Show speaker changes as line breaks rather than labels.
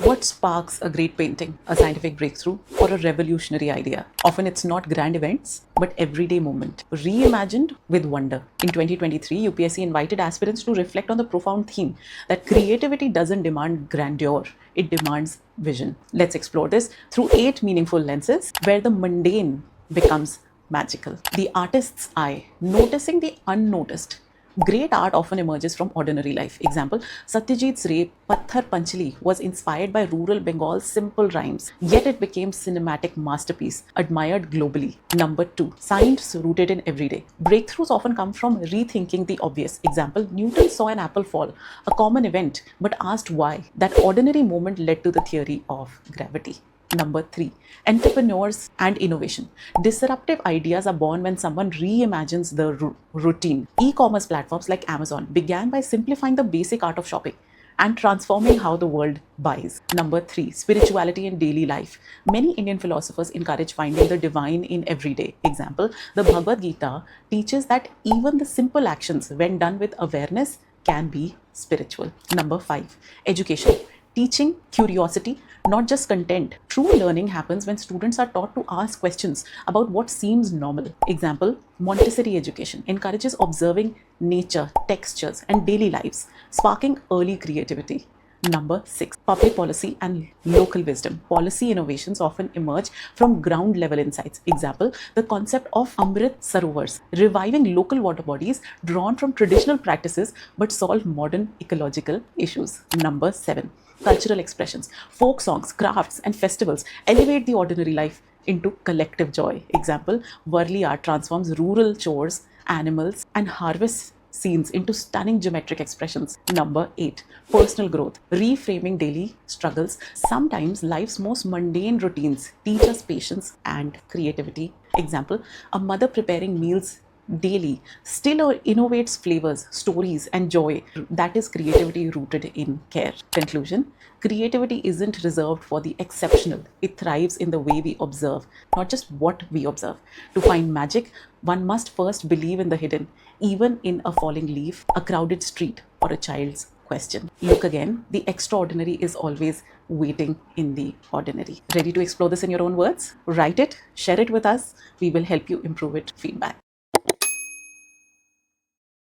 What sparks a great painting, a scientific breakthrough, or a revolutionary idea? Often it's not grand events, but everyday moment, reimagined with wonder. In 2023, UPSC invited aspirants to reflect on the profound theme that creativity doesn't demand grandeur, it demands vision. Let's explore this through 8 meaningful lenses where the mundane becomes magical. The artist's eye, noticing the unnoticed. Great art often emerges from ordinary life. Example, Satyajit's Ray Patthar Panchali was inspired by rural Bengal's simple rhymes, yet it became cinematic masterpiece, admired globally. Number 2, science rooted in everyday. Breakthroughs often come from rethinking the obvious. Example, Newton saw an apple fall, a common event, but asked why. That ordinary moment led to the theory of gravity. Number 3, entrepreneurs and innovation. Disruptive ideas are born when someone reimagines the routine. E-commerce platforms like Amazon began by simplifying the basic art of shopping and transforming how the world buys. Number 3, spirituality in daily life. Many Indian philosophers encourage finding the divine in everyday. Example, the Bhagavad Gita teaches that even the simple actions, when done with awareness, can be spiritual. Number 5, education. Teaching curiosity, not just content. True learning happens when students are taught to ask questions about what seems normal. Example, Montessori education encourages observing nature, textures, and daily lives, sparking early creativity. Number 6, public policy and local wisdom. Policy innovations often emerge from ground level insights. Example, the concept of Amrit Sarovars, reviving local water bodies drawn from traditional practices but solve modern ecological issues. Number 7, cultural expressions. Folk songs, crafts, and festivals elevate the ordinary life into collective joy. Example, Varli art transforms rural chores, animals, and harvest scenes into stunning geometric expressions. Number 8, personal growth. Reframing daily struggles. Sometimes life's most mundane routines teach us patience and creativity. Example, a mother preparing meals daily still innovates flavors, stories, and joy. That is creativity rooted in care. Conclusion, creativity isn't reserved for the exceptional. It thrives in the way we observe, not just what we observe. To find magic, one must first believe in the hidden, even in a falling leaf, a crowded street, or a child's question. Look again, the extraordinary is always waiting in the ordinary. Ready to explore this in your own words? Write it, share it with us. We will help you improve it. Feedback.